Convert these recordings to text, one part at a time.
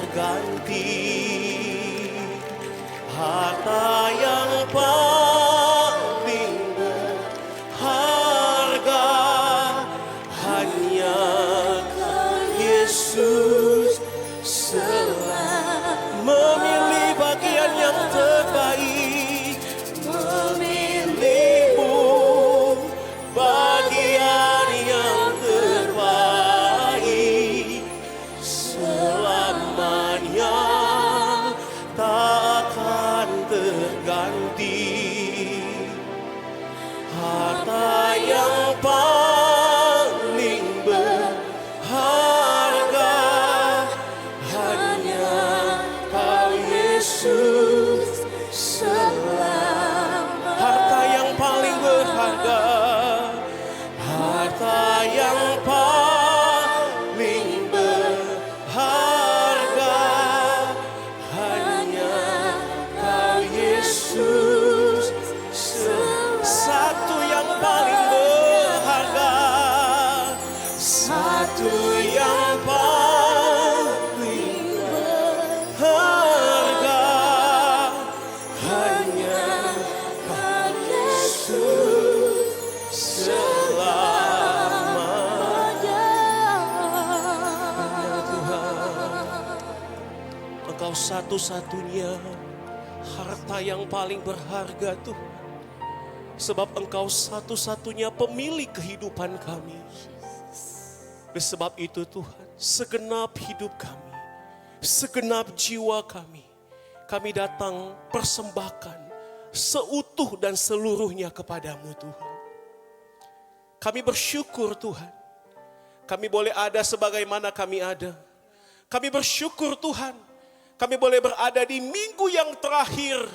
terganti. Harta yang paling berharga hanya Yesus selalu memilih bagian yang terbaik, memilihmu bagian yang terbaik selamanya takkan terganti. Harta yang paling berharga hanya Kau Yesus selama. Harta yang paling berharga, harta yang paling berharga hanya Kau Yesus. Satu yang paling berharga, satu yang paling berharga hanya Kau Yesus selamanya. Hanya Tuhan, Engkau satu-satunya harta yang paling berharga Tuhan. Sebab Engkau satu-satunya pemilik kehidupan kami. Oleh sebab itu Tuhan, segenap hidup kami, segenap jiwa kami datang persembahkan seutuh dan seluruhnya kepadamu Tuhan. Kami bersyukur Tuhan, kami boleh ada sebagaimana kami ada. Kami bersyukur Tuhan, kami boleh berada di minggu yang terakhir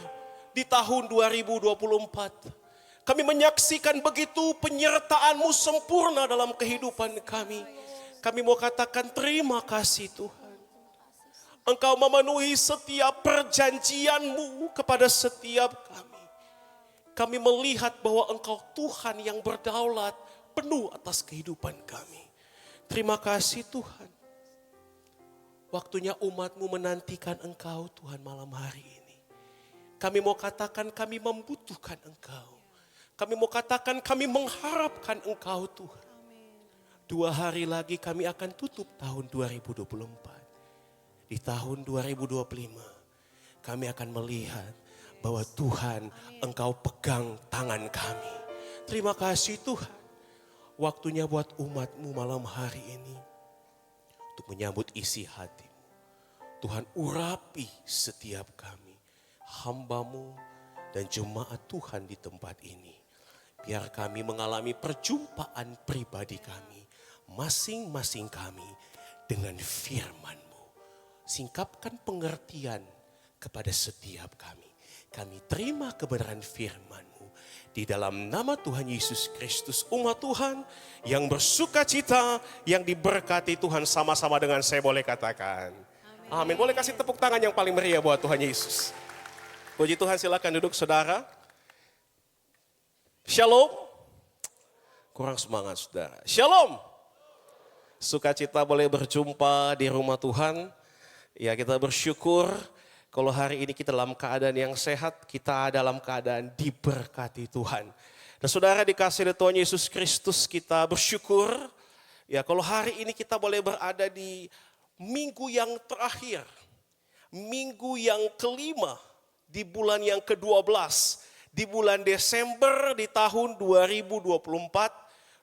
di tahun 2024. Kami menyaksikan begitu penyertaan-Mu sempurna dalam kehidupan kami. Kami mau katakan terima kasih Tuhan. Engkau memenuhi setiap perjanjian-Mu kepada setiap kami. Kami melihat bahwa Engkau Tuhan yang berdaulat penuh atas kehidupan kami. Terima kasih Tuhan. Waktunya umat-Mu menantikan Engkau Tuhan malam hari ini. Kami mau katakan kami membutuhkan Engkau. Kami mau katakan kami mengharapkan Engkau Tuhan. 2 hari lagi kami akan tutup tahun 2024. Di tahun 2025 kami akan melihat bahwa Tuhan Engkau pegang tangan kami. Terima kasih Tuhan. Waktunya buat umat-Mu malam hari ini. Untuk menyambut isi hati-Mu. Tuhan urapi setiap kami. Hamba-Mu dan jemaat Tuhan di tempat ini. Biar kami mengalami perjumpaan pribadi kami, masing-masing kami dengan firman-Mu. Singkapkan pengertian kepada setiap kami. Kami terima kebenaran firman-Mu. Di dalam nama Tuhan Yesus Kristus, umat Tuhan yang bersuka cita, yang diberkati Tuhan sama-sama dengan saya boleh katakan. Amin. Boleh kasih tepuk tangan yang paling meriah buat Tuhan Yesus. Puji Tuhan, silakan duduk saudara. Shalom. Kurang semangat saudara. Shalom. Sukacita boleh berjumpa di rumah Tuhan. Ya, kita bersyukur kalau hari ini kita dalam keadaan yang sehat, kita dalam keadaan diberkati Tuhan. Dan saudara dikasih oleh Tuhan Yesus Kristus, kita bersyukur. Ya, kalau hari ini kita boleh berada di minggu yang terakhir. Minggu yang kelima di bulan yang ke-12. Di bulan Desember di tahun 2024,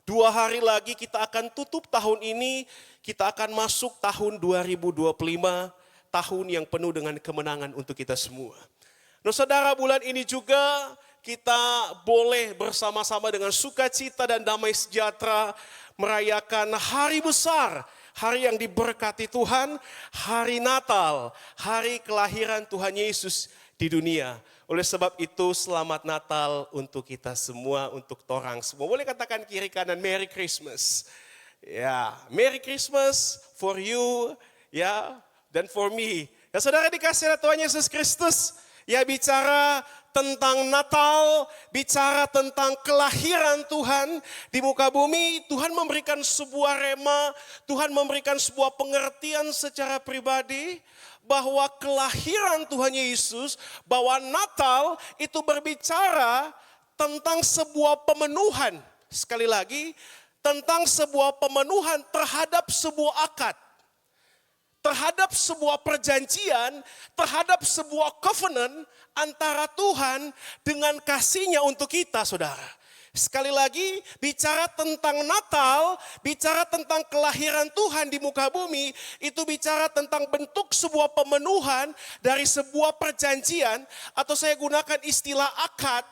2 hari lagi kita akan tutup tahun ini, kita akan masuk tahun 2025, tahun yang penuh dengan kemenangan untuk kita semua. Nah saudara, bulan ini juga kita boleh bersama-sama dengan sukacita dan damai sejahtera merayakan hari besar, hari yang diberkati Tuhan, hari Natal, hari kelahiran Tuhan Yesus di dunia. Oleh sebab itu selamat Natal untuk kita semua, untuk torang semua. Boleh katakan kiri kanan Merry Christmas. Ya, Merry Christmas for you, ya, dan for me. Ya saudara dikasih oleh Tuhan Yesus Kristus, ya bicara tentang Natal, bicara tentang kelahiran Tuhan di muka bumi, Tuhan memberikan sebuah rema, Tuhan memberikan sebuah pengertian secara pribadi bahwa kelahiran Tuhan Yesus, bahwa Natal itu berbicara tentang sebuah pemenuhan. Sekali lagi, tentang sebuah pemenuhan terhadap sebuah akad. Terhadap sebuah perjanjian, terhadap sebuah covenant antara Tuhan dengan kasih-Nya untuk kita, saudara. Sekali lagi, bicara tentang Natal, bicara tentang kelahiran Tuhan di muka bumi, itu bicara tentang bentuk sebuah pemenuhan dari sebuah perjanjian, atau saya gunakan istilah akad,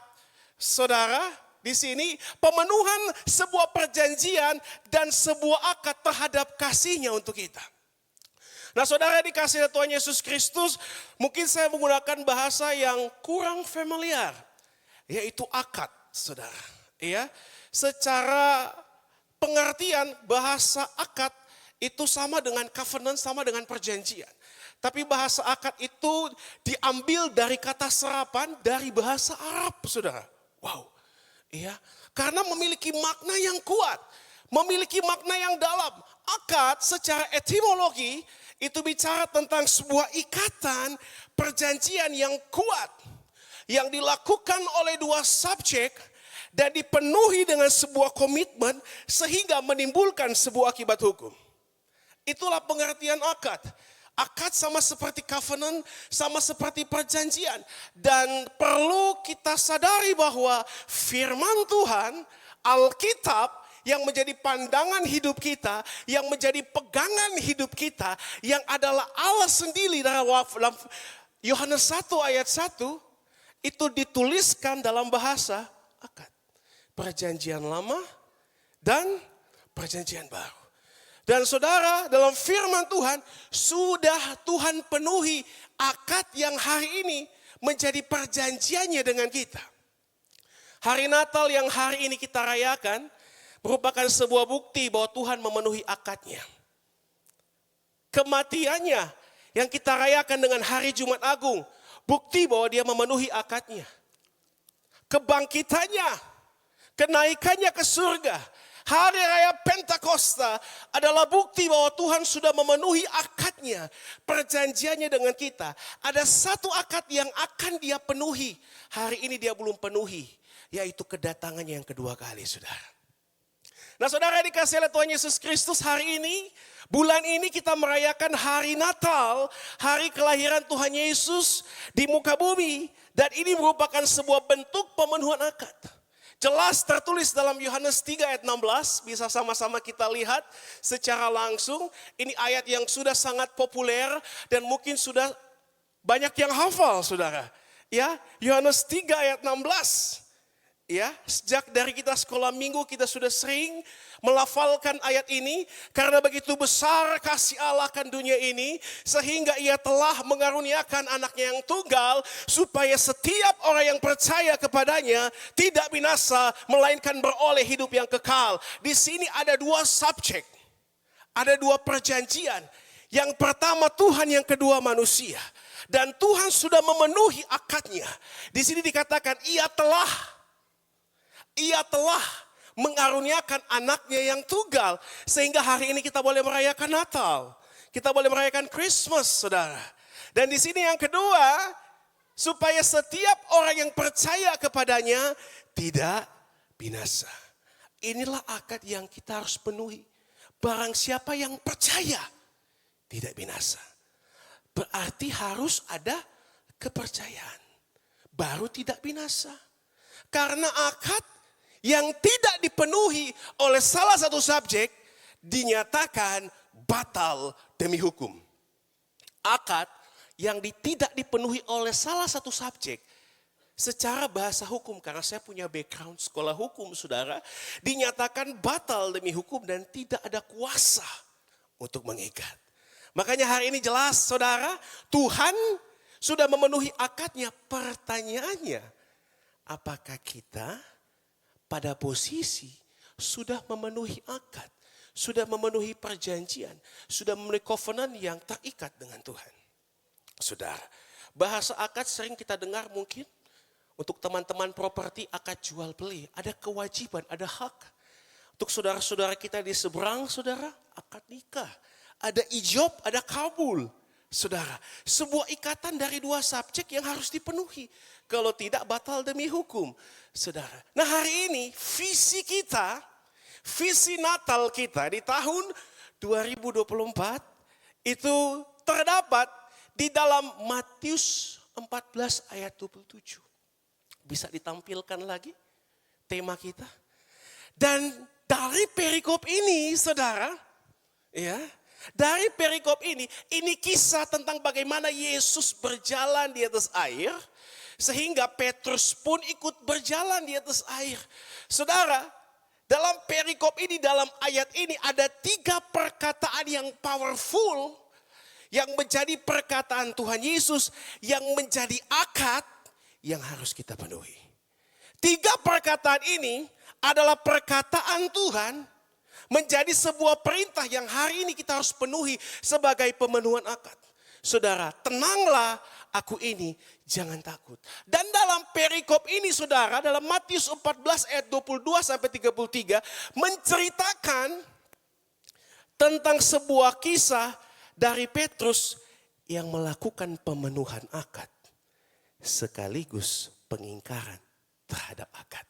saudara. Di sini pemenuhan sebuah perjanjian dan sebuah akad terhadap kasih-Nya untuk kita. Nah, saudara dikasih Tuhan Yesus Kristus, mungkin saya menggunakan bahasa yang kurang familiar, yaitu akad, saudara. Ya, secara pengertian bahasa akad itu sama dengan covenant, sama dengan perjanjian. Tapi bahasa akad itu diambil dari kata serapan dari bahasa Arab, saudara. Wow, ya, karena memiliki makna yang kuat, memiliki makna yang dalam. Akad secara etimologi itu bicara tentang sebuah ikatan perjanjian yang kuat, yang dilakukan oleh dua subjek dan dipenuhi dengan sebuah komitmen sehingga menimbulkan sebuah akibat hukum. Itulah pengertian akad. Akad sama seperti covenant, sama seperti perjanjian. Dan perlu kita sadari bahwa firman Tuhan, Alkitab, yang menjadi pandangan hidup kita, yang menjadi pegangan hidup kita, yang adalah Allah sendiri dalam Yohanes 1 ayat 1, itu dituliskan dalam bahasa akad. Perjanjian lama dan perjanjian baru. Dan saudara, dalam firman Tuhan, sudah Tuhan penuhi akad yang hari ini menjadi perjanjiannya dengan kita. Hari Natal yang hari ini kita rayakan, merupakan sebuah bukti bahwa Tuhan memenuhi akadnya. Kematiannya yang kita rayakan dengan hari Jumat Agung, bukti bahwa dia memenuhi akadnya. Kebangkitannya, kenaikannya ke surga, hari raya Pentakosta adalah bukti bahwa Tuhan sudah memenuhi akadnya, perjanjiannya dengan kita. Ada satu akad yang akan dia penuhi, hari ini dia belum penuhi, yaitu kedatangannya yang kedua kali, saudara. Nah, saudara dikasih oleh Tuhan Yesus Kristus, hari ini, bulan ini kita merayakan hari Natal, hari kelahiran Tuhan Yesus di muka bumi. Dan ini merupakan sebuah bentuk pemenuhan akad. Jelas tertulis dalam Yohanes 3 ayat 16, bisa sama-sama kita lihat secara langsung. Ini ayat yang sudah sangat populer dan mungkin sudah banyak yang hafal, saudara. Ya, Yohanes 3 ayat 16. Ya, sejak dari kita sekolah minggu kita sudah sering melafalkan ayat ini. Karena begitu besar kasih Allah akan dunia ini, sehingga ia telah mengaruniakan anaknya yang tunggal, supaya setiap orang yang percaya kepadanya tidak binasa, melainkan beroleh hidup yang kekal. Di sini ada dua subjek, ada dua perjanjian. Yang pertama Tuhan, yang kedua manusia. Dan Tuhan sudah memenuhi akadnya. Di sini dikatakan ia telah mengaruniakan anaknya yang tunggal. Sehingga hari ini kita boleh merayakan Natal. Kita boleh merayakan Christmas, saudara. Dan di sini yang kedua, supaya setiap orang yang percaya kepadanya tidak binasa. Inilah akad yang kita harus penuhi. Barang siapa yang percaya tidak binasa. Berarti harus ada kepercayaan. Baru tidak binasa. Karena akad yang tidak dipenuhi oleh salah satu subjek dinyatakan batal demi hukum. Akad yang tidak dipenuhi oleh salah satu subjek secara bahasa hukum, karena saya punya background sekolah hukum, saudara, dinyatakan batal demi hukum dan tidak ada kuasa untuk mengikat. Makanya hari ini jelas, saudara, Tuhan sudah memenuhi akadnya. Pertanyaannya, apakah kita pada posisi sudah memenuhi akad, sudah memenuhi perjanjian, sudah memenuhi covenant yang terikat dengan Tuhan? Saudara, bahasa akad sering kita dengar mungkin Untuk teman-teman properti akad jual beli, ada kewajiban, ada hak. Untuk saudara-saudara kita di seberang, saudara, akad nikah. Ada ijob, ada kabul. Saudara, sebuah ikatan dari dua subjek yang harus dipenuhi. Kalau tidak, batal demi hukum. Saudara, nah hari ini visi kita, visi Natal kita di tahun 2024 itu terdapat di dalam Matius 14 ayat 27. Bisa ditampilkan lagi tema kita. Dan dari perikop ini saudara, ya, dari perikop ini kisah tentang bagaimana Yesus berjalan di atas air. Sehingga Petrus pun ikut berjalan di atas air. Saudara, dalam perikop ini, dalam ayat ini ada 3 perkataan yang powerful. Yang menjadi perkataan Tuhan Yesus, yang menjadi akad yang harus kita penuhi. 3 perkataan ini adalah perkataan Tuhan menjadi sebuah perintah yang hari ini kita harus penuhi sebagai pemenuhan akad. Saudara, tenanglah, aku ini jangan takut. Dan dalam perikop ini saudara, dalam Matius 14 ayat 22 sampai 33 menceritakan tentang sebuah kisah dari Petrus yang melakukan pemenuhan akad sekaligus pengingkaran terhadap akad.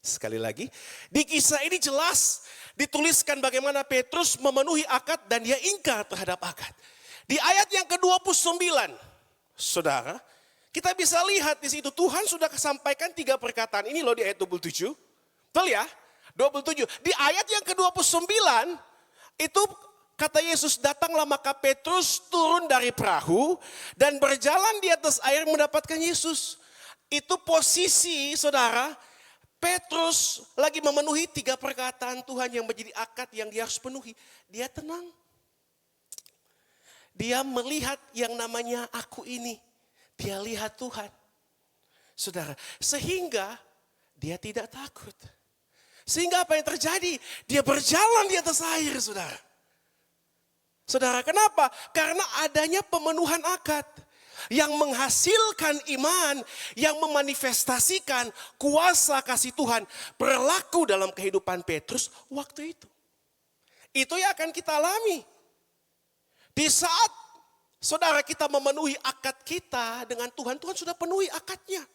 Sekali lagi, di kisah ini jelas dituliskan bagaimana Petrus memenuhi akad dan dia ingkar terhadap akad. Di ayat yang ke-29, saudara, kita bisa lihat di situ Tuhan sudah sampaikan 3 perkataan ini loh di ayat 27. Betul ya? 27. Di ayat yang ke-29 itu kata Yesus, datanglah maka Petrus turun dari perahu dan berjalan di atas air mendapatkan Yesus. Itu posisi saudara, Petrus lagi memenuhi 3 perkataan Tuhan yang menjadi akad yang dia harus penuhi. Dia tenang. Dia melihat yang namanya aku ini. Dia lihat Tuhan. Saudara, sehingga dia tidak takut. Sehingga apa yang terjadi? Dia berjalan di atas air, saudara. Saudara, kenapa? Karena adanya pemenuhan akad yang menghasilkan iman, yang memanifestasikan kuasa kasih Tuhan berlaku dalam kehidupan Petrus waktu itu. Itu yang akan kita alami. Di saat saudara kita memenuhi akad kita dengan Tuhan, Tuhan sudah penuhi akadnya.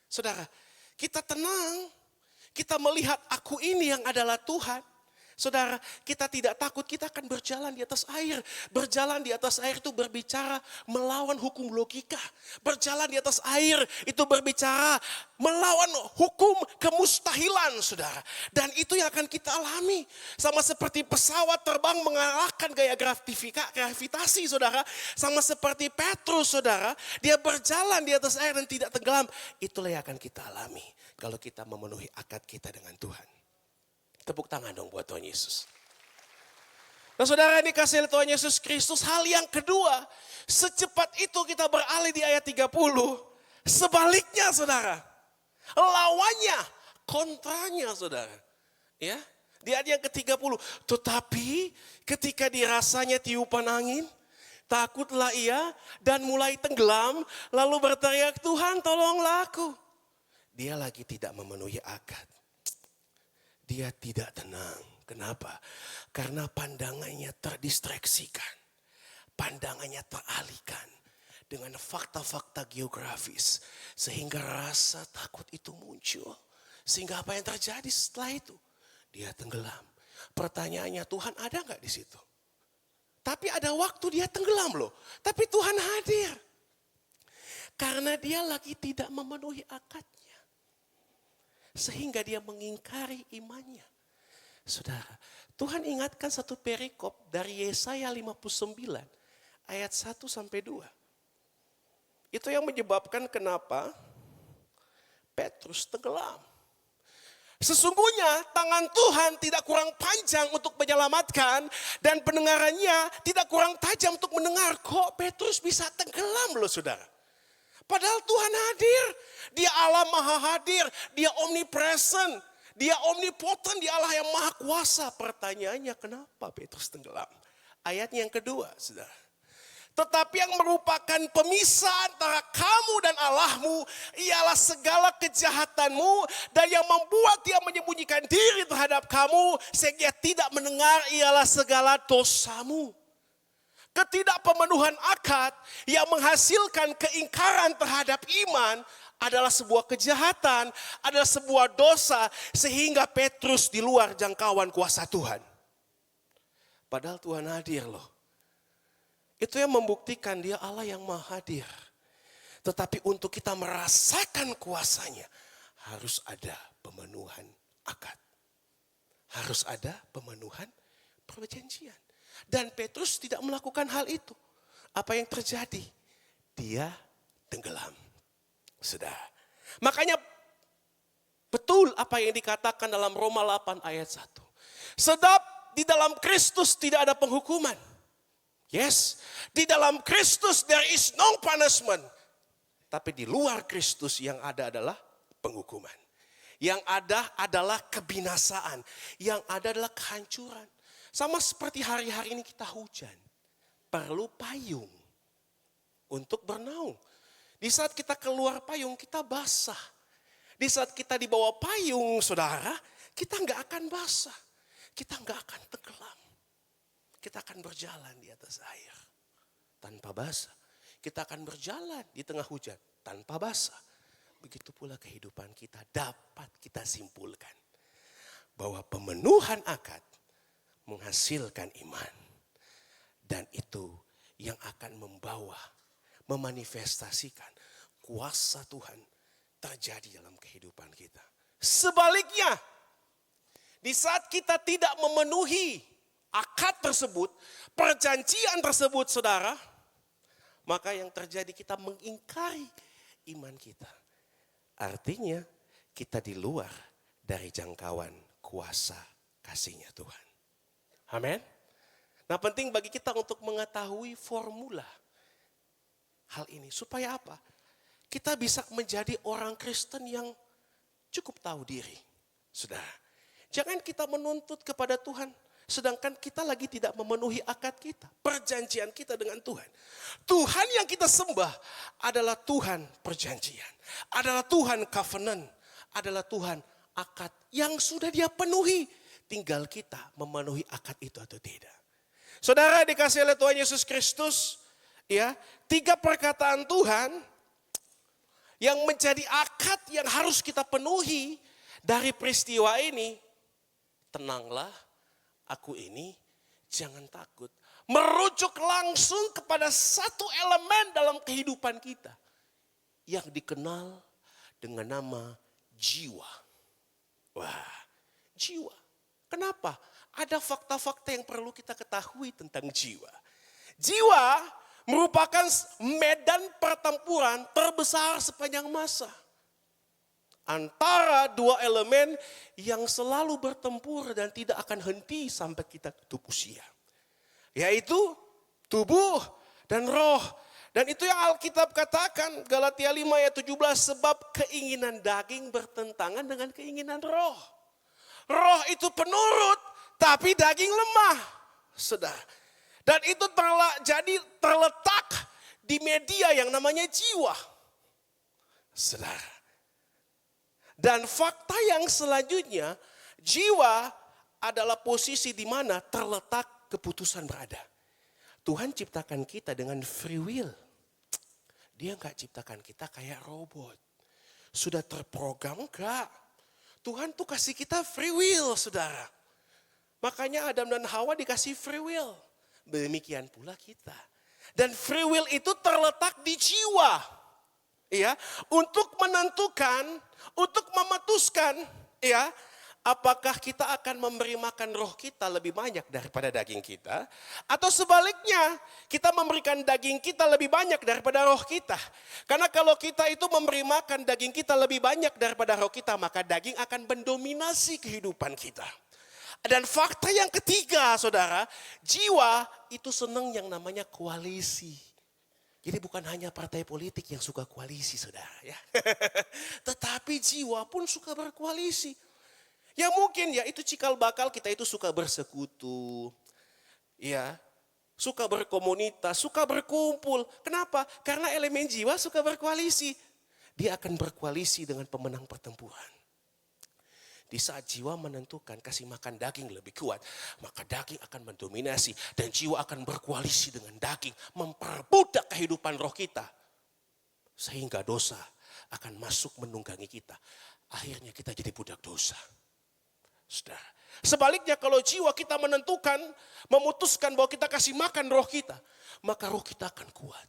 Saudara, kita tenang, kita melihat aku ini yang adalah Tuhan. Saudara, kita tidak takut, kita akan berjalan di atas air. Berjalan di atas air itu berbicara melawan hukum logika. Berjalan di atas air itu berbicara melawan hukum kemustahilan, saudara. Dan itu yang akan kita alami. Sama seperti pesawat terbang mengalahkan gaya gravitasi, saudara. Sama seperti Petrus, saudara. Dia berjalan di atas air dan tidak tenggelam. Itulah yang akan kita alami kalau kita memenuhi akad kita dengan Tuhan. Tepuk tangan dong buat Tuhan Yesus. Nah saudara, ini kasih Tuhan Yesus Kristus. Hal yang kedua, secepat itu kita beralih di ayat 30. Sebaliknya saudara, lawannya, kontranya saudara. Ya, di ayat yang ke-30. Tetapi ketika dirasanya tiupan angin, takutlah ia dan mulai tenggelam. Lalu berteriak, Tuhan tolonglah aku. Dia lagi tidak memenuhi akad. Dia tidak tenang. Kenapa? Karena pandangannya terdistraksikan. Pandangannya teralihkan dengan fakta-fakta geografis. Sehingga rasa takut itu muncul. Sehingga apa yang terjadi setelah itu? Dia tenggelam. Pertanyaannya, Tuhan ada gak di situ? Tapi ada waktu dia tenggelam loh. Tapi Tuhan hadir. Karena dia lagi tidak memenuhi akadnya. Sehingga dia mengingkari imannya. Saudara, Tuhan ingatkan satu perikop dari Yesaya 59 ayat 1 sampai 2. Itu yang menyebabkan kenapa Petrus tenggelam. Sesungguhnya tangan Tuhan tidak kurang panjang untuk menyelamatkan dan pendengarannya tidak kurang tajam untuk mendengar. Kok Petrus bisa tenggelam loh saudara? Padahal Tuhan hadir. Dia Allah maha hadir. Dia omnipresent. Dia omnipotent. Dia Allah yang maha kuasa. Pertanyaannya kenapa Petrus tenggelam? Ayatnya yang kedua, saudara. Tetapi yang merupakan pemisah antara kamu dan Allahmu ialah segala kejahatanmu dan yang membuat dia menyembunyikan diri terhadap kamu sehingga tidak mendengar ialah segala dosamu. Ketidakpemenuhan akad yang menghasilkan keingkaran terhadap iman adalah sebuah kejahatan, adalah sebuah dosa sehingga Petrus di luar jangkauan kuasa Tuhan. Padahal Tuhan hadir loh. Itu yang membuktikan dia Allah yang maha hadir. Tetapi untuk kita merasakan kuasanya harus ada pemenuhan akad. Harus ada pemenuhan perjanjian. Dan Petrus tidak melakukan hal itu. Apa yang terjadi? Dia tenggelam. Sudah. Makanya betul apa yang dikatakan dalam Roma 8 ayat 1. Sebab di dalam Kristus tidak ada penghukuman. Yes, di dalam Kristus there is no punishment. Tapi di luar Kristus yang ada adalah penghukuman. Yang ada adalah kebinasaan. Yang ada adalah kehancuran. Sama seperti hari-hari ini kita hujan. Perlu payung untuk bernaung. Di saat kita keluar payung kita basah. Di saat kita di bawah payung saudara, kita nggak akan basah. Kita nggak akan tenggelam. Kita akan berjalan di atas air tanpa basah. Kita akan berjalan di tengah hujan tanpa basah. Begitu pula kehidupan kita dapat kita simpulkan. Bahwa pemenuhan akad menghasilkan iman. Dan itu yang akan membawa, memanifestasikan kuasa Tuhan terjadi dalam kehidupan kita. Sebaliknya, di saat kita tidak memenuhi akad tersebut, perjanjian tersebut saudara, maka yang terjadi kita mengingkari iman kita. Artinya kita di luar dari jangkauan kuasa kasihnya Tuhan. Amin. Nah penting bagi kita untuk mengetahui formula hal ini. Supaya apa? Kita bisa menjadi orang Kristen yang cukup tahu diri. Saudara, jangan kita menuntut kepada Tuhan. Sedangkan kita lagi tidak memenuhi akad kita. Perjanjian kita dengan Tuhan. Tuhan yang kita sembah adalah Tuhan perjanjian. Adalah Tuhan covenant. Adalah Tuhan akad yang sudah dia penuhi. Tinggal kita memenuhi akad itu atau tidak. Saudara dikasih oleh Tuhan Yesus Kristus. Ya, 3 perkataan Tuhan yang menjadi akad yang harus kita penuhi dari peristiwa ini. Tenanglah. Aku ini jangan takut. Merujuk langsung kepada satu elemen dalam kehidupan kita. Yang dikenal dengan nama jiwa. Wah, jiwa. Kenapa? Ada fakta-fakta yang perlu kita ketahui tentang jiwa. Jiwa merupakan medan pertempuran terbesar sepanjang masa. Antara dua elemen yang selalu bertempur dan tidak akan henti sampai kita tutup usia. Yaitu tubuh dan roh. Dan itu yang Alkitab katakan Galatia 5 ayat 17. Sebab keinginan daging bertentangan dengan keinginan roh. Roh itu penurut tapi daging lemah. Saudara. Dan itu terletak di media yang namanya jiwa. Saudara. Dan fakta yang selanjutnya, jiwa adalah posisi di mana terletak keputusan berada. Tuhan ciptakan kita dengan free will. Dia enggak ciptakan kita kayak robot. Sudah terprogram enggak. Tuhan tuh kasih kita free will, saudara. Makanya Adam dan Hawa dikasih free will. Demikian pula kita. Dan free will itu terletak di jiwa. Ya, untuk menentukan, untuk memutuskan, ya, apakah kita akan memberi makan roh kita lebih banyak daripada daging kita, atau sebaliknya kita memberikan daging kita lebih banyak daripada roh kita. Karena kalau kita itu memberi makan daging kita lebih banyak daripada roh kita, maka daging akan mendominasi kehidupan kita. Dan fakta yang ketiga, saudara, jiwa itu senang yang namanya koalisi. Jadi bukan hanya partai politik yang suka koalisi, saudara, ya. Tetapi jiwa pun suka berkoalisi. Ya mungkin ya itu cikal bakal kita itu suka bersekutu. Ya. suka berkomunitas, suka berkumpul. Kenapa? Karena elemen jiwa suka berkoalisi. Dia akan berkoalisi dengan pemenang pertempuran. Di saat jiwa menentukan kasih makan daging lebih kuat, maka daging akan mendominasi dan jiwa akan berkoalisi dengan daging, memperbudak kehidupan roh kita. Sehingga dosa akan masuk menunggangi kita. Akhirnya kita jadi budak dosa. Saudara. Sebaliknya kalau jiwa kita menentukan, memutuskan bahwa kita kasih makan roh kita, maka roh kita akan kuat.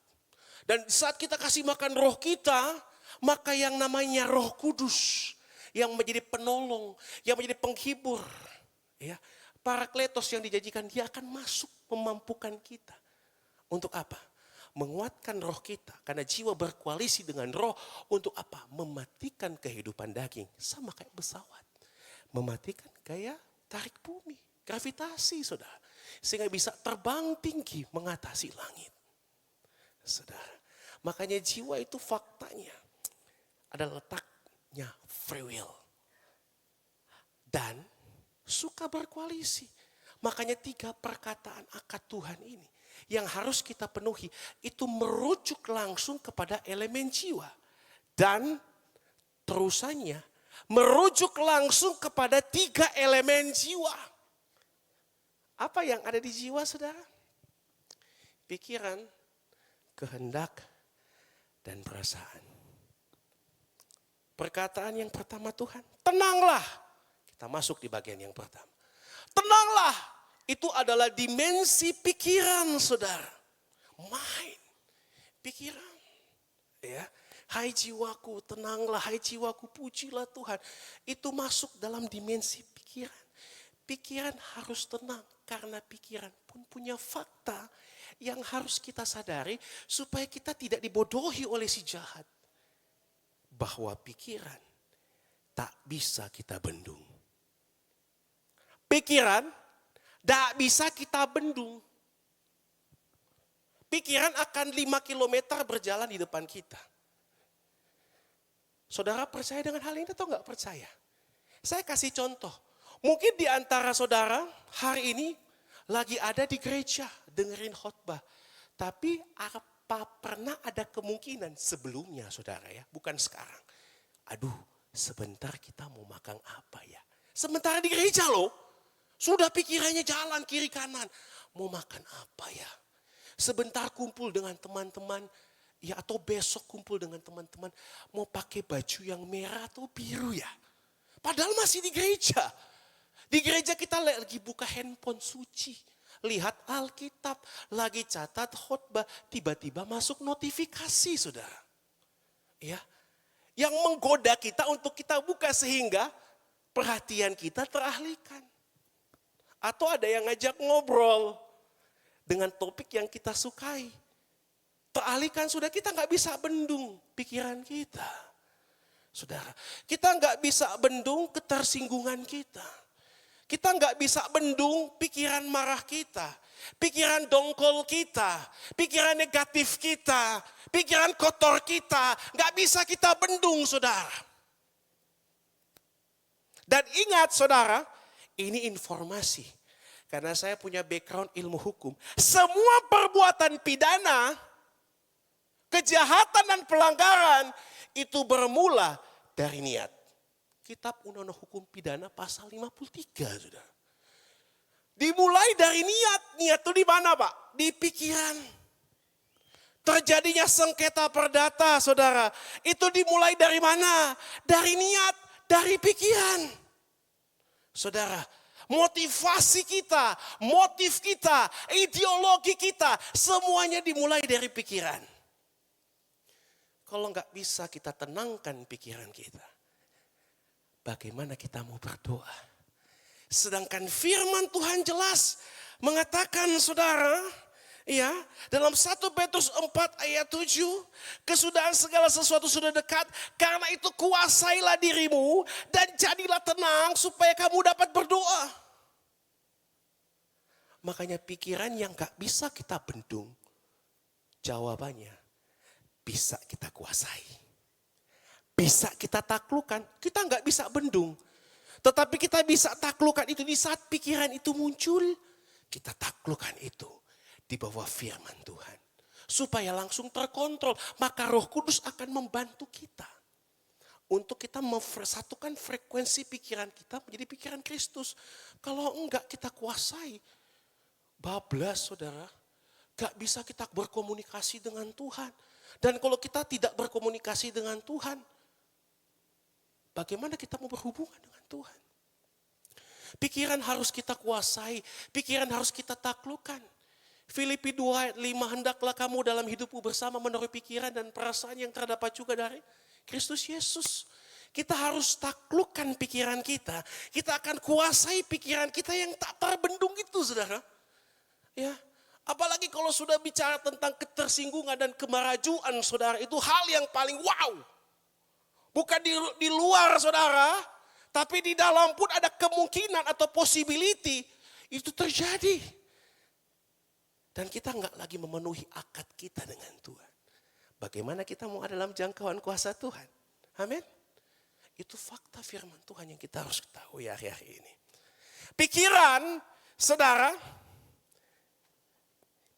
Dan saat kita kasih makan roh kita, maka yang namanya Roh Kudus yang menjadi penolong, yang menjadi penghibur, ya, Parakletos yang dijanjikan, dia akan masuk memampukan kita. Untuk apa? Menguatkan roh kita. Karena jiwa berkoalisi dengan roh untuk apa? Mematikan kehidupan daging. Sama kayak pesawat. Mematikan gaya tarik bumi, gravitasi, saudara. Sehingga bisa terbang tinggi mengatasi langit. Saudara, makanya jiwa itu faktanya adalah letaknya free will. Dan suka berkoalisi. Makanya 3 perkataan akad Tuhan ini yang harus kita penuhi itu merujuk langsung kepada elemen jiwa. Dan terusannya merujuk langsung kepada 3 elemen jiwa. Apa yang ada di jiwa, saudara? Pikiran, kehendak, dan perasaan. Perkataan yang pertama Tuhan, tenanglah. Kita masuk di bagian yang pertama. Tenanglah, itu adalah dimensi pikiran, saudara. Mind, pikiran. Ya, hai jiwaku, tenanglah, hai jiwaku, pujilah Tuhan. Itu masuk dalam dimensi pikiran. Pikiran harus tenang, karena pikiran pun punya fakta yang harus kita sadari supaya kita tidak dibodohi oleh si jahat. Bahwa pikiran tak bisa kita bendung. Pikiran tak bisa kita bendung. Pikiran akan 5 kilometer berjalan di depan kita. Saudara percaya dengan hal ini atau enggak percaya? Saya kasih contoh. Mungkin di antara saudara hari ini lagi ada di gereja dengerin khotbah. Tapi apa pernah ada kemungkinan sebelumnya, saudara, ya, bukan sekarang. Aduh, sebentar kita mau makan apa ya? Sementara di gereja loh. Sudah pikirannya jalan kiri kanan. Mau makan apa ya? Sebentar kumpul dengan teman-teman. Ya, atau besok kumpul dengan teman-teman. Mau pakai baju yang merah atau biru ya? Padahal masih di gereja. Di gereja kita lagi buka handphone suci. Lihat Alkitab. Lagi catat khotbah. Tiba-tiba masuk notifikasi, saudara. Ya, yang menggoda kita untuk kita buka sehingga perhatian kita teralihkan. Atau ada yang ngajak ngobrol dengan topik yang kita sukai. Teralihkan, sudah kita nggak bisa bendung pikiran kita. Saudara, kita nggak bisa bendung ketersinggungan kita. Kita nggak bisa bendung pikiran marah kita. Pikiran dongkol kita. Pikiran negatif kita. Pikiran kotor kita. Nggak bisa kita bendung, saudara. Dan ingat, saudara, ini informasi. Karena saya punya background ilmu hukum. Semua perbuatan pidana, kejahatan dan pelanggaran itu bermula dari niat. Kitab Undang-Undang Hukum Pidana pasal 53, saudara. Dimulai dari niat. Niat itu di mana, Pak? Di pikiran. Terjadinya sengketa perdata, saudara. Itu dimulai dari mana? Dari niat, dari pikiran. Saudara, motivasi kita, motif kita, ideologi kita, semuanya dimulai dari pikiran. Kalau nggak bisa kita tenangkan pikiran kita, bagaimana kita mau berdoa? Sedangkan firman Tuhan jelas mengatakan, saudara, ya, dalam 1 Petrus 4 ayat 7, kesudahan segala sesuatu sudah dekat, karena itu kuasailah dirimu dan jadilah tenang supaya kamu dapat berdoa. Makanya pikiran yang gak bisa kita bendung, jawabannya bisa kita kuasai. Bisa kita taklukkan, kita gak bisa bendung. Tetapi kita bisa taklukkan itu di saat pikiran itu muncul, kita taklukkan itu. di bawah firman Tuhan. Supaya langsung terkontrol. Maka Roh Kudus akan membantu kita. Untuk kita mempersatukan frekuensi pikiran kita menjadi pikiran Kristus. Kalau enggak kita kuasai. Bablas saudara. Gak bisa kita berkomunikasi dengan Tuhan. Dan kalau kita tidak berkomunikasi dengan Tuhan. Bagaimana kita mau berhubungan dengan Tuhan? Pikiran harus kita kuasai. Pikiran harus kita taklukkan. Filipi 2 ayat 5, hendaklah kamu dalam hidupmu bersama menaruh pikiran dan perasaan yang terdapat juga dari Kristus Yesus. Kita harus taklukkan pikiran kita. Kita akan kuasai pikiran kita yang tak terbendung itu, saudara. Ya, apalagi kalau sudah bicara tentang ketersinggungan dan kemarajuan, saudara, itu hal yang paling wow. Bukan di luar, saudara, tapi di dalam pun ada kemungkinan atau possibility itu terjadi. Dan kita enggak lagi memenuhi akad kita dengan Tuhan. Bagaimana kita mau ada dalam jangkauan kuasa Tuhan? Amin. Itu fakta firman Tuhan yang kita harus ketahui hari-hari ini. Pikiran, saudara,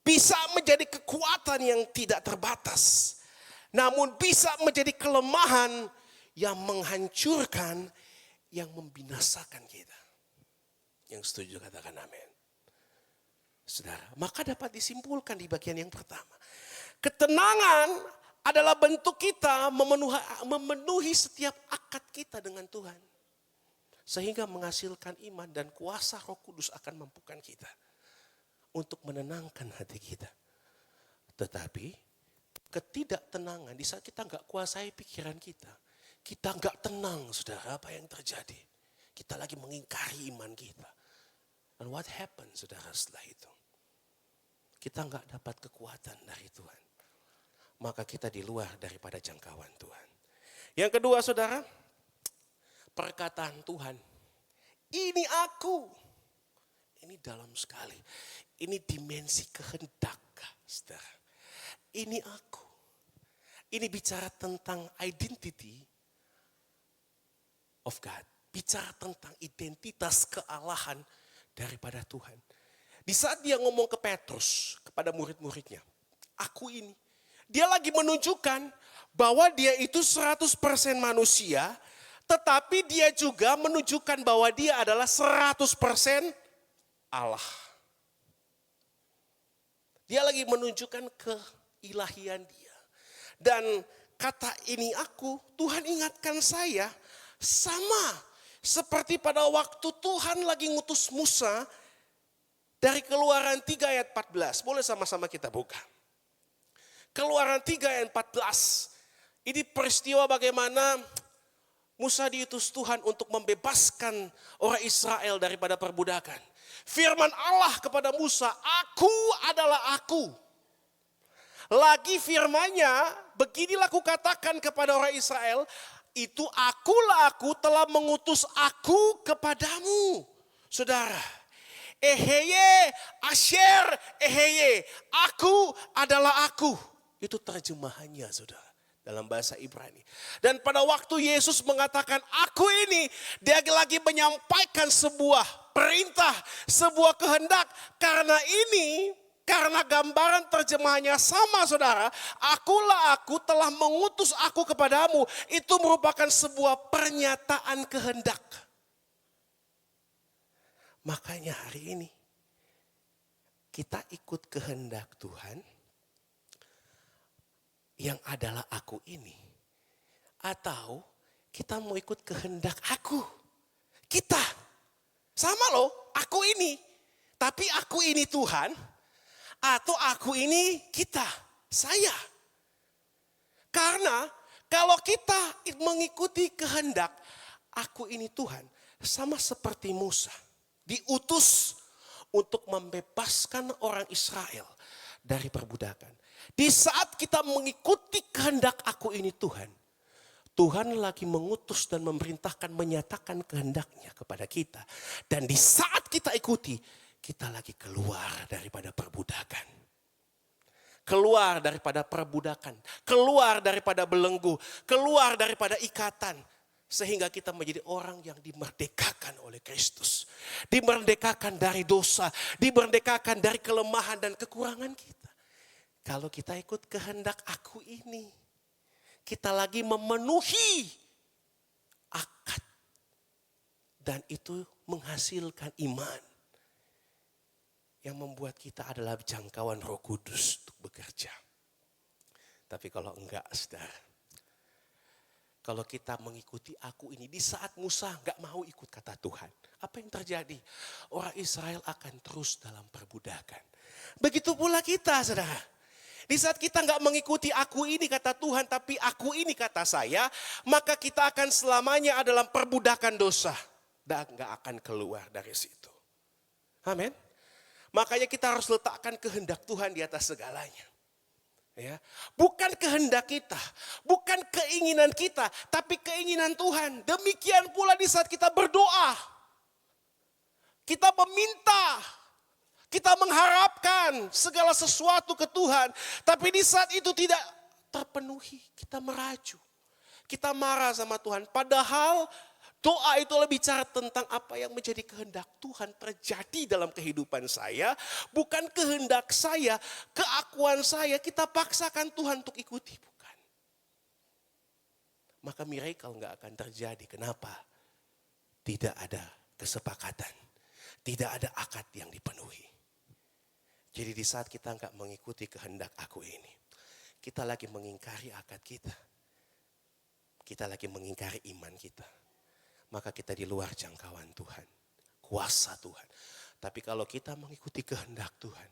bisa menjadi kekuatan yang tidak terbatas. Namun bisa menjadi kelemahan yang menghancurkan, yang membinasakan kita. Yang setuju katakan amin. Saudara, maka dapat disimpulkan di bagian yang pertama. Ketenangan adalah bentuk kita memenuhi setiap akad kita dengan Tuhan. Sehingga menghasilkan iman dan kuasa Roh Kudus akan mampukan kita. Untuk menenangkan hati kita. Tetapi ketidaktenangan di saat kita enggak kuasai pikiran kita. Kita enggak tenang, saudara, apa yang terjadi. Kita lagi mengingkari iman kita. And what happens, saudara, setelah itu? Kita enggak dapat kekuatan dari Tuhan. Maka kita di luar daripada jangkauan Tuhan. Yang kedua, saudara, perkataan Tuhan. Ini aku. Ini dalam sekali. Ini dimensi kehendak, saudara. Ini aku. Ini bicara tentang identity of God. Bicara tentang identitas kealahan daripada Tuhan. Di saat dia ngomong ke Petrus, kepada murid-muridnya, aku ini. Dia lagi menunjukkan bahwa dia itu 100% manusia, tetapi dia juga menunjukkan bahwa dia adalah 100% Allah. Dia lagi menunjukkan keilahian dia. Dan kata ini aku, Tuhan ingatkan saya, sama seperti pada waktu Tuhan lagi ngutus Musa, dari Keluaran 3 ayat 14. Boleh sama-sama kita buka. Keluaran 3 ayat 14. Ini peristiwa bagaimana Musa diutus Tuhan untuk membebaskan orang Israel daripada perbudakan. Firman Allah kepada Musa, aku adalah aku. Lagi firmannya, beginilah aku katakan kepada orang Israel, itu akulah aku telah mengutus aku kepadamu. Saudara, Eheye, Asher, Eheye, aku adalah aku. Itu terjemahannya, saudara, dalam bahasa Ibrani. Dan pada waktu Yesus mengatakan aku ini, dia lagi menyampaikan sebuah perintah, sebuah kehendak. Karena gambaran terjemahannya sama, saudara. Akulah aku telah mengutus aku kepadamu. Itu merupakan sebuah pernyataan kehendak. Makanya hari ini kita ikut kehendak Tuhan yang adalah aku ini. Atau kita mau ikut kehendak aku. Kita. Sama loh, aku ini. Tapi aku ini Tuhan. Atau aku ini kita. Saya. Karena kalau kita mengikuti kehendak aku ini Tuhan. Sama seperti Musa. Diutus untuk membebaskan orang Israel dari perbudakan. Di saat kita mengikuti kehendak aku ini Tuhan. Tuhan lagi mengutus dan memerintahkan menyatakan kehendaknya kepada kita. Dan di saat kita ikuti, kita lagi keluar daripada perbudakan. Keluar daripada perbudakan. Keluar daripada belenggu. Keluar daripada ikatan. Sehingga kita menjadi orang yang dimerdekakan oleh Kristus. Dimerdekakan dari dosa, dimerdekakan dari kelemahan dan kekurangan kita. Kalau kita ikut kehendak aku ini, kita lagi memenuhi akad. Dan itu menghasilkan iman. Yang membuat kita adalah jangkauan Roh Kudus untuk bekerja. Tapi kalau enggak, saudara. Kalau kita mengikuti aku ini, di saat Musa enggak mau ikut kata Tuhan. Apa yang terjadi? Orang Israel akan terus dalam perbudakan. Begitu pula kita, saudara. Di saat kita enggak mengikuti aku ini kata Tuhan, tapi aku ini kata saya, maka kita akan selamanya dalam perbudakan dosa. Dan enggak akan keluar dari situ. Amin. Makanya kita harus letakkan kehendak Tuhan di atas segalanya. Ya, bukan kehendak kita, bukan keinginan kita, tapi keinginan Tuhan. Demikian pula di saat kita berdoa, kita meminta, kita mengharapkan segala sesuatu ke Tuhan, tapi di saat itu tidak terpenuhi, kita merajuk, kita marah sama Tuhan. Padahal doa itu lebih bicara tentang apa yang menjadi kehendak Tuhan terjadi dalam kehidupan saya. Bukan kehendak saya, keakuan saya, kita paksakan Tuhan untuk ikuti. Bukan. Maka miracle gak akan terjadi. Kenapa? Tidak ada kesepakatan. Tidak ada akad yang dipenuhi. Jadi di saat kita gak mengikuti kehendak aku ini, kita lagi mengingkari akad kita. Kita lagi mengingkari iman kita. Maka kita di luar jangkauan Tuhan. Kuasa Tuhan. Tapi kalau kita mengikuti kehendak Tuhan.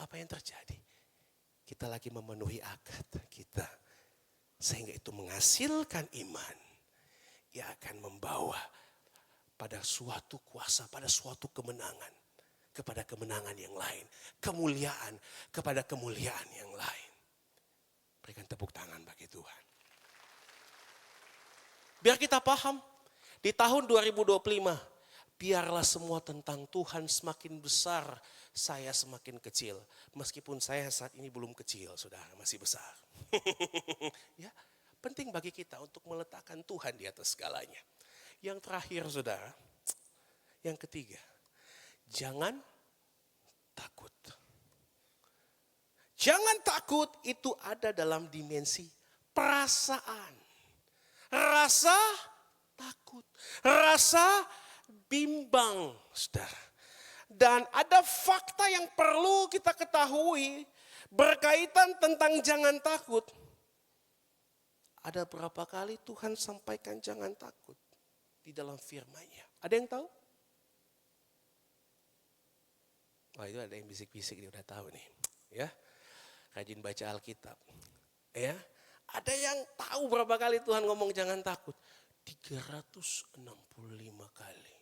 Apa yang terjadi? Kita lagi memenuhi akad kita. Sehingga itu menghasilkan iman. Yang akan membawa pada suatu kuasa, pada suatu kemenangan. Kepada kemenangan yang lain. Kemuliaan kepada kemuliaan yang lain. Berikan tepuk tangan bagi Tuhan. Biar kita paham. Di tahun 2025, biarlah semua tentang Tuhan semakin besar, saya semakin kecil. Meskipun saya saat ini belum kecil, saudara, masih besar. Ya, penting bagi kita untuk meletakkan Tuhan di atas segalanya. Yang terakhir, saudara, yang ketiga, jangan takut. Jangan takut itu ada dalam dimensi perasaan. Rasa takut, rasa bimbang, saudara. Dan ada fakta yang perlu kita ketahui berkaitan tentang jangan takut. Ada berapa kali Tuhan sampaikan jangan takut di dalam firman-Nya? Ada yang tahu? Wah, itu ada yang bisik-bisik, dia udah tahu nih. Ya, rajin baca Alkitab. Ya, ada yang tahu berapa kali Tuhan ngomong jangan takut? 365 kali.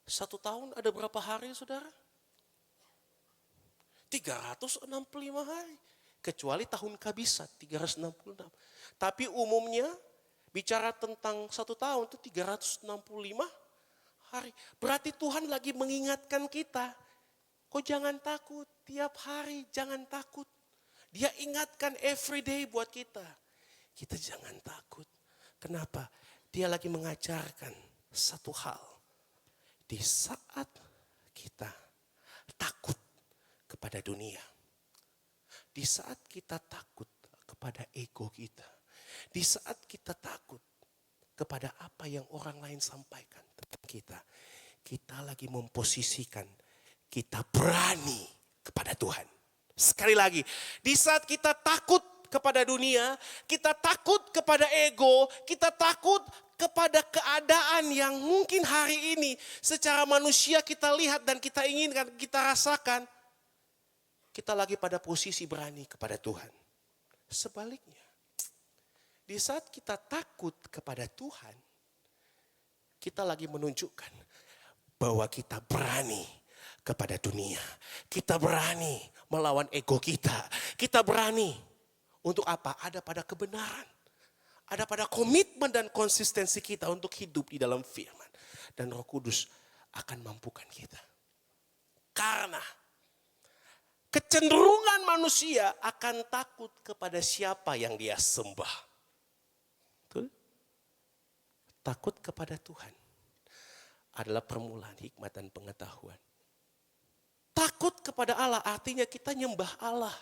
Satu tahun ada berapa hari, saudara? 365 hari. Kecuali tahun kabisat 366. Tapi umumnya bicara tentang satu tahun itu 365 hari. Berarti Tuhan lagi mengingatkan kita. Kok jangan takut, tiap hari jangan takut. Dia ingatkan every day buat kita. Kita jangan takut. Kenapa? Dia lagi mengajarkan satu hal. Di saat kita takut kepada dunia. Di saat kita takut kepada ego kita. Di saat kita takut kepada apa yang orang lain sampaikan tentang kita. Kita lagi memposisikan kita berani kepada Tuhan. Sekali lagi, di saat kita takut kepada dunia, kita takut kepada ego, kita takut kepada keadaan yang mungkin hari ini secara manusia kita lihat dan kita inginkan, kita rasakan. Kita lagi pada posisi berani kepada Tuhan. Sebaliknya, di saat kita takut kepada Tuhan, kita lagi menunjukkan bahwa kita berani kepada dunia. Kita berani melawan ego kita. Kita berani. Untuk apa? Ada pada kebenaran. Ada pada komitmen dan konsistensi kita untuk hidup di dalam firman. Dan Roh Kudus akan mampukan kita. Karena kecenderungan manusia akan takut kepada siapa yang dia sembah. Betul? Takut kepada Tuhan adalah permulaan hikmat dan pengetahuan. Takut kepada Allah artinya kita nyembah Allah.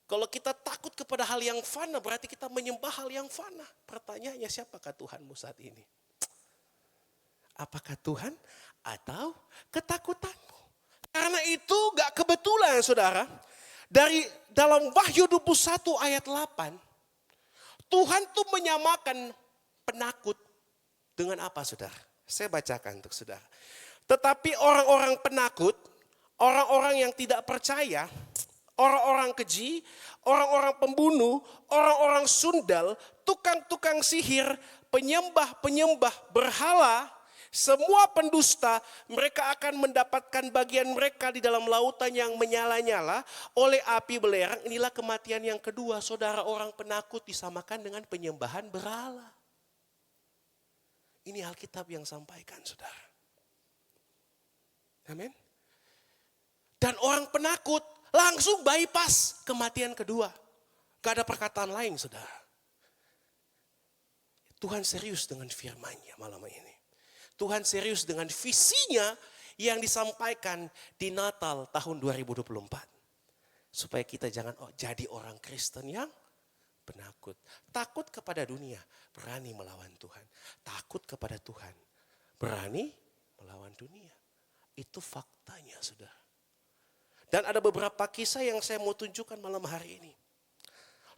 Kalau kita takut kepada hal yang fana berarti kita menyembah hal yang fana. Pertanyaannya, siapakah Tuhanmu saat ini? Apakah Tuhan atau ketakutanmu? Karena itu gak kebetulan saudara. Dari dalam Wahyu 21 ayat 8. Tuhan tuh menyamakan penakut dengan apa saudara? Saya bacakan untuk saudara. Tetapi orang-orang penakut, orang-orang yang tidak percaya, orang-orang keji, orang-orang pembunuh, orang-orang sundal, tukang-tukang sihir, penyembah-penyembah berhala, semua pendusta, mereka akan mendapatkan bagian mereka di dalam lautan yang menyala-nyala oleh api belerang. Inilah kematian yang kedua, saudara. Orang penakut disamakan dengan penyembahan berhala. Ini Alkitab yang sampaikan, saudara. Amin. Dan orang penakut langsung bypass kematian kedua. Gak ada perkataan lain, saudara. Tuhan serius dengan firman-Nya malam ini. Tuhan serius dengan visinya yang disampaikan di Natal tahun 2024. Supaya kita jangan jadi orang Kristen yang penakut. Takut kepada dunia, berani melawan Tuhan. Takut kepada Tuhan, berani melawan dunia. Itu faktanya, saudara. Dan ada beberapa kisah yang saya mau tunjukkan malam hari ini.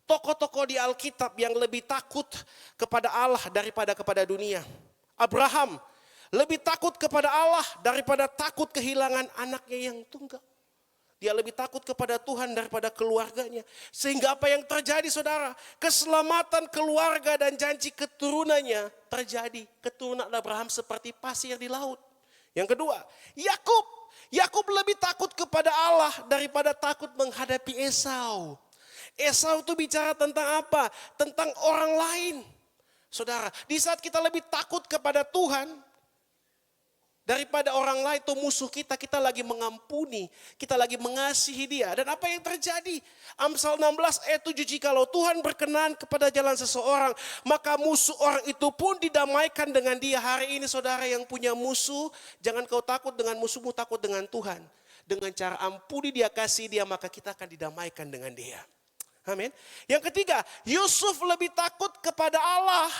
Tokoh-tokoh di Alkitab yang lebih takut kepada Allah daripada kepada dunia. Abraham lebih takut kepada Allah daripada takut kehilangan anaknya yang tunggal. Dia lebih takut kepada Tuhan daripada keluarganya. Sehingga apa yang terjadi saudara? Keselamatan keluarga dan janji keturunannya terjadi. Keturunan Abraham seperti pasir di laut. Yang kedua, Yakub. Yakub lebih takut kepada Allah daripada takut menghadapi Esau. Esau itu bicara tentang apa? Tentang orang lain. Saudara, di saat kita lebih takut kepada Tuhan daripada orang lain, itu musuh kita, kita lagi mengampuni, kita lagi mengasihi dia. Dan apa yang terjadi? Amsal 16 ayat 7, jikalau Tuhan berkenan kepada jalan seseorang, maka musuh orang itu pun didamaikan dengan dia. Hari ini saudara yang punya musuh, jangan kau takut dengan musuhmu, takut dengan Tuhan. Dengan cara ampuni dia, kasih dia, maka kita akan didamaikan dengan dia. Amin. Yang ketiga, Yusuf lebih takut kepada Allah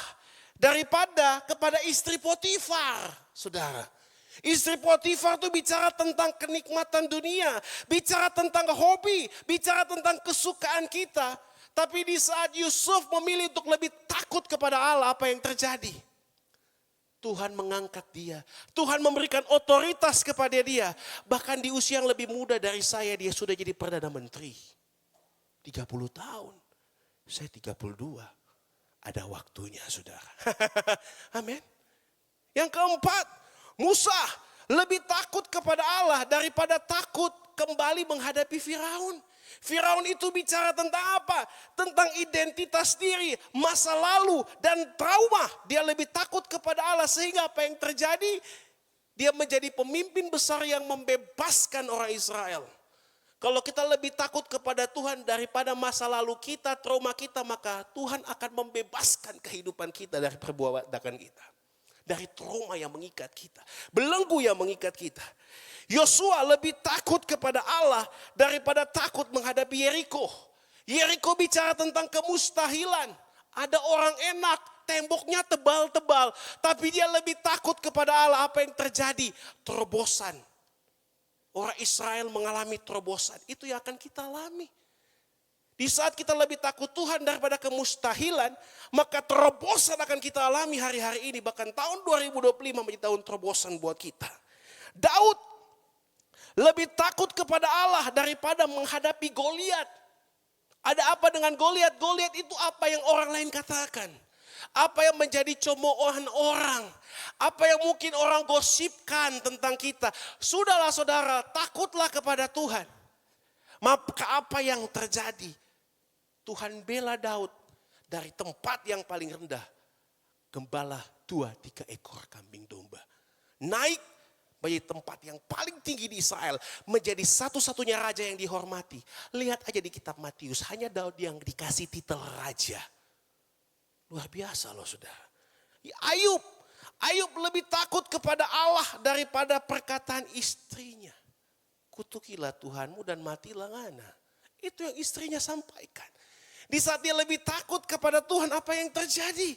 daripada kepada istri Potifar, saudara. Istri Potifar itu bicara tentang kenikmatan dunia, bicara tentang hobi, bicara tentang kesukaan kita. Tapi di saat Yusuf memilih untuk lebih takut kepada Allah, apa yang terjadi? Tuhan mengangkat dia. Tuhan memberikan otoritas kepada dia. Bahkan di usia yang lebih muda dari saya, dia sudah jadi Perdana Menteri. 30 tahun. Saya 32. Ada waktunya, saudara. Amin. Yang keempat, Musa lebih takut kepada Allah daripada takut kembali menghadapi Firaun. Firaun itu bicara tentang apa? Tentang identitas diri, masa lalu dan trauma. Dia lebih takut kepada Allah sehingga apa yang terjadi? Dia menjadi pemimpin besar yang membebaskan orang Israel. Kalau kita lebih takut kepada Tuhan daripada masa lalu kita, trauma kita, maka Tuhan akan membebaskan kehidupan kita dari perbuatan kita. Dari trauma yang mengikat kita, belenggu yang mengikat kita. Yosua lebih takut kepada Allah daripada takut menghadapi Yeriko. Yeriko bicara tentang kemustahilan. Ada orang enak, temboknya tebal-tebal, tapi dia lebih takut kepada Allah. Apa yang terjadi? Terobosan. Orang Israel mengalami terobosan. Itu yang akan kita alami. Di saat kita lebih takut Tuhan daripada kemustahilan, maka terobosan akan kita alami hari-hari ini. Bahkan tahun 2025 menjadi tahun terobosan buat kita. Daud lebih takut kepada Allah daripada menghadapi Goliat. Ada apa dengan Goliat? Goliat itu apa yang orang lain katakan. Apa yang menjadi cemoohan orang. Apa yang mungkin orang gosipkan tentang kita. Sudahlah saudara, takutlah kepada Tuhan. Maka apa yang terjadi? Tuhan bela Daud dari tempat yang paling rendah. Gembala 2-3 ekor kambing domba. Naik menjadi tempat yang paling tinggi di Israel. Menjadi satu-satunya raja yang dihormati. Lihat aja di kitab Matius. Hanya Daud yang dikasih titel raja. Luar biasa loh saudara. Ayub. Ayub lebih takut kepada Allah daripada perkataan istrinya. Kutukilah Tuhanmu dan matilah ngana. Itu yang istrinya sampaikan. Di saat dia lebih takut kepada Tuhan, apa yang terjadi?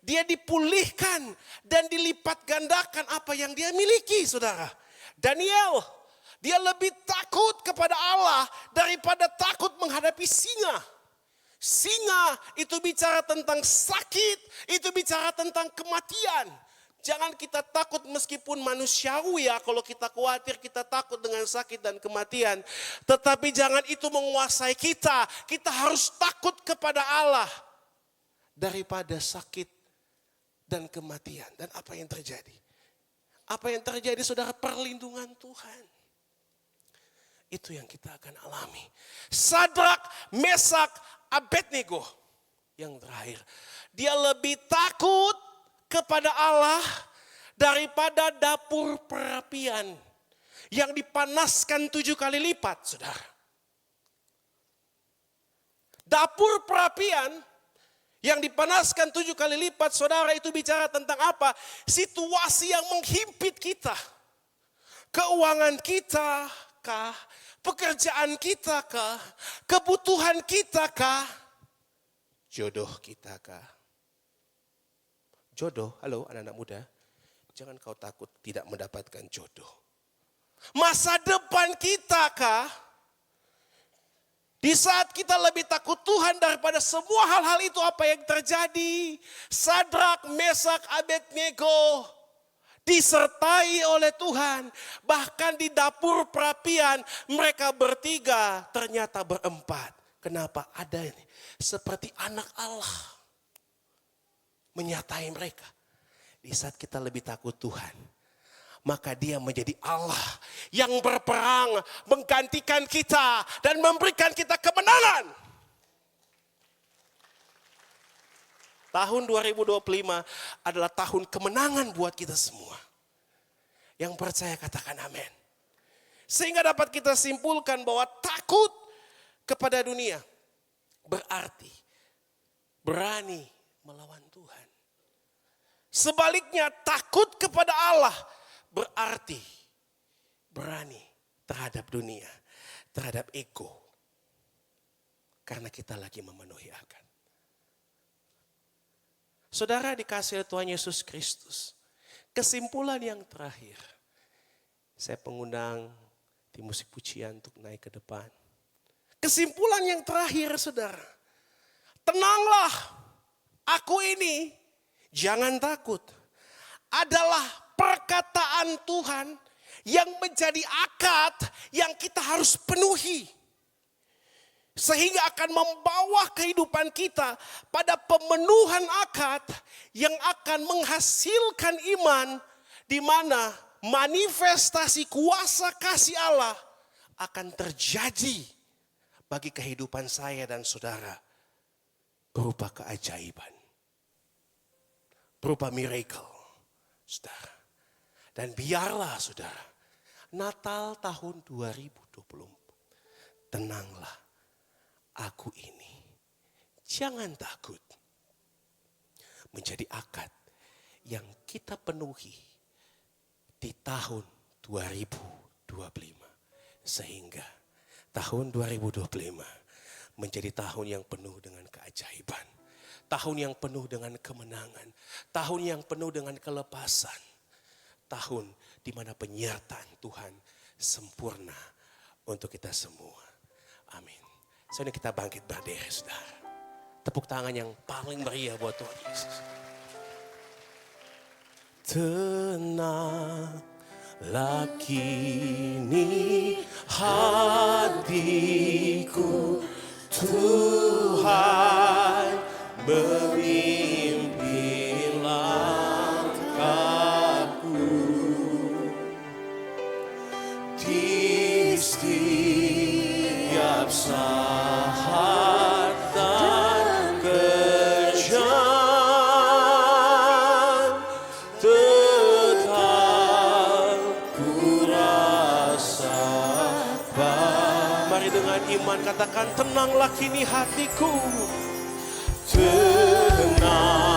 Dia dipulihkan dan dilipat gandakan apa yang dia miliki, saudara. Daniel, dia lebih takut kepada Allah daripada takut menghadapi singa. Singa itu bicara tentang sakit, itu bicara tentang kematian. Jangan kita takut meskipun manusiawi ya, kalau kita khawatir kita takut dengan sakit dan kematian. Tetapi jangan itu menguasai kita. Kita harus takut kepada Allah daripada sakit dan kematian. Dan apa yang terjadi? Apa yang terjadi saudara? Perlindungan Tuhan. Itu yang kita akan alami. Sadrak, Mesak, Abednego. Yang terakhir. Dia lebih takut kepada Allah daripada dapur perapian yang dipanaskan 7 kali lipat, saudara. Dapur perapian yang dipanaskan 7 kali lipat, saudara, itu bicara tentang apa? Situasi yang menghimpit kita. Keuangan kita kah? Pekerjaan kita kah? Kebutuhan kita kah? Jodoh kita kah? Jodoh, halo anak-anak muda, jangan kau takut tidak mendapatkan jodoh. Masa depan kita kah? Di saat kita lebih takut Tuhan daripada semua hal-hal itu, apa yang terjadi? Sadrak, Mesak, Abednego disertai oleh Tuhan. Bahkan di dapur perapian mereka bertiga ternyata berempat. Kenapa? Ada ini seperti anak Allah menyertai mereka. Di saat kita lebih takut Tuhan, maka dia menjadi Allah yang berperang, menggantikan kita dan memberikan kita kemenangan. Tahun 2025 adalah tahun kemenangan buat kita semua. Yang percaya katakan amin. Sehingga dapat kita simpulkan bahwa takut kepada dunia berarti berani melawan Tuhan. Sebaliknya takut kepada Allah berarti berani terhadap dunia, terhadap ego. Karena kita lagi memenuhi akan. Saudara dikasihi Tuhan Yesus Kristus. Kesimpulan yang terakhir. Saya pengundang tim musik pujian untuk naik ke depan. Kesimpulan yang terakhir saudara. Tenanglah, aku ini jangan takut. Adalah perkataan Tuhan yang menjadi akad yang kita harus penuhi. Sehingga akan membawa kehidupan kita pada pemenuhan akad yang akan menghasilkan iman, di mana manifestasi kuasa kasih Allah akan terjadi bagi kehidupan saya dan saudara berupa keajaiban, berupa miracle, saudara. Dan biarlah saudara, Natal tahun 2024, tenanglah. Aku ini, jangan takut, menjadi akad yang kita penuhi di tahun 2025. Sehingga tahun 2025 menjadi tahun yang penuh dengan keajaiban. Tahun yang penuh dengan kemenangan. Tahun yang penuh dengan kelepasan. Tahun di mana penyertaan Tuhan sempurna untuk kita semua. Amin. Soalnya kita bangkit berdiri, saudara. Tepuk tangan yang paling meriah buat Tuhan Yesus. Tenanglah kini hatiku, Tuhan memimpin langkahku. Di setiap saat dan kejam, tetap ku rasakan. Mari dengan iman katakan, tenanglah kini hatiku, tenanglah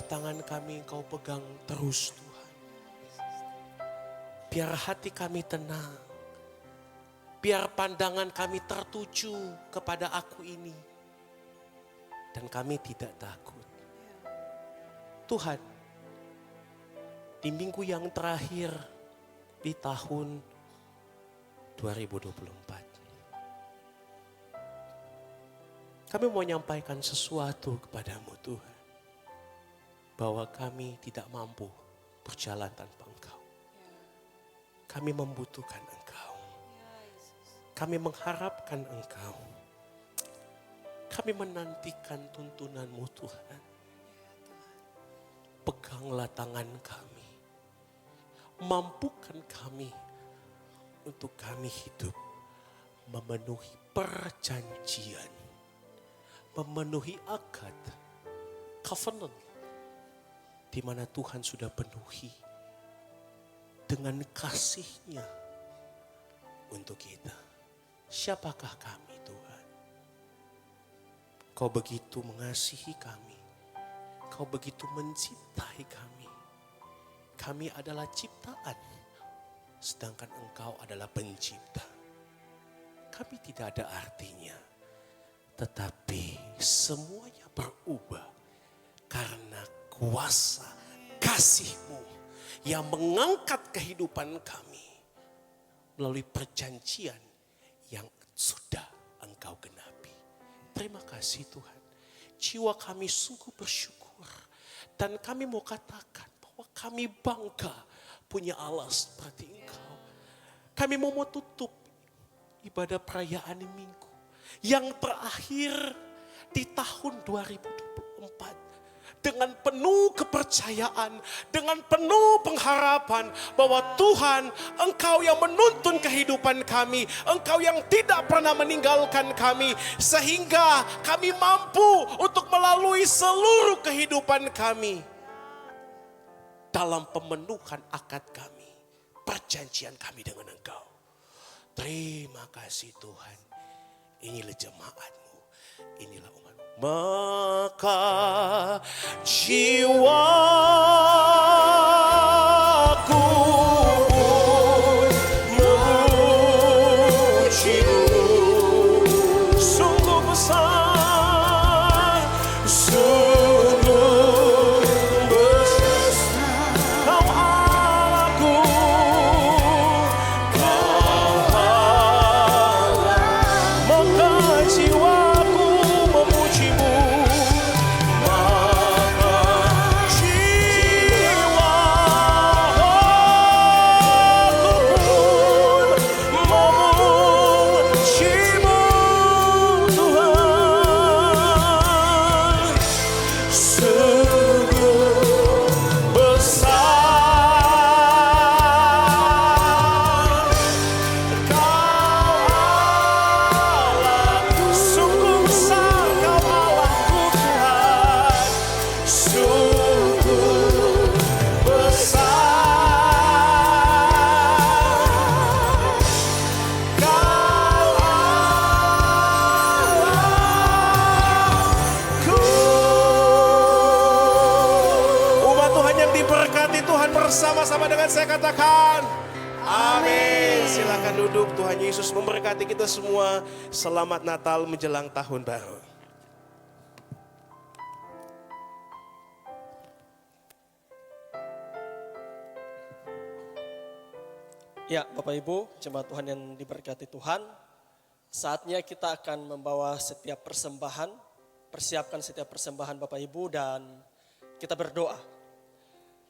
Biar tangan kami Engkau pegang terus Tuhan. Biar hati kami tenang. Biar pandangan kami tertuju kepada aku ini. Dan kami tidak takut. Tuhan, di minggu yang terakhir di tahun 2024. Kami mau menyampaikan sesuatu kepadamu Tuhan. Bahwa kami tidak mampu berjalan tanpa Engkau. Kami membutuhkan Engkau. Kami mengharapkan Engkau. Kami menantikan tuntunan-Mu Tuhan. Peganglah tangan kami. Mampukan kami untuk kami hidup memenuhi perjanjian. Memenuhi akad, covenant. Di mana Tuhan sudah penuhi dengan kasih-Nya untuk kita. Siapakah kami Tuhan? Kau begitu mengasihi kami. Kau begitu mencintai kami. Kami adalah ciptaan, sedangkan Engkau adalah pencipta. Kami tidak ada artinya, tetapi semuanya berubah karena kuasa kasih-Mu yang mengangkat kehidupan kami melalui perjanjian yang sudah Engkau genapi. Terima kasih Tuhan. Jiwa kami sungguh bersyukur. Dan kami mau katakan bahwa kami bangga punya Allah seperti Engkau. Kami mau tutup ibadah perayaan minggu yang terakhir di tahun 2024. Dengan penuh kepercayaan, dengan penuh pengharapan bahwa Tuhan, Engkau yang menuntun kehidupan kami, Engkau yang tidak pernah meninggalkan kami, sehingga kami mampu untuk melalui seluruh kehidupan kami dalam pemenuhan akad kami, perjanjian kami dengan Engkau. Terima kasih Tuhan. Inilah jemaat-Mu, inilah umat. Maka jiwaku memuji-Mu, sungguh besar, sungguh besar. Kau Allahku, Kau Allah. Maka jiwaku memuji-Mu. Bersama-sama dengan saya katakan, amin. Silakan duduk, Tuhan Yesus memberkati kita semua. Selamat Natal menjelang tahun baru. Ya, Bapak Ibu, jemaat Tuhan yang diberkati Tuhan, saatnya kita akan membawa setiap persembahan, persiapkan setiap persembahan Bapak Ibu dan kita berdoa.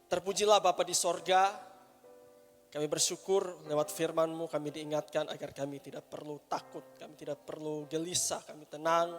Terpujilah Bapa di sorga, kami bersyukur lewat firman-Mu kami diingatkan agar kami tidak perlu takut, kami tidak perlu gelisah, kami tenang.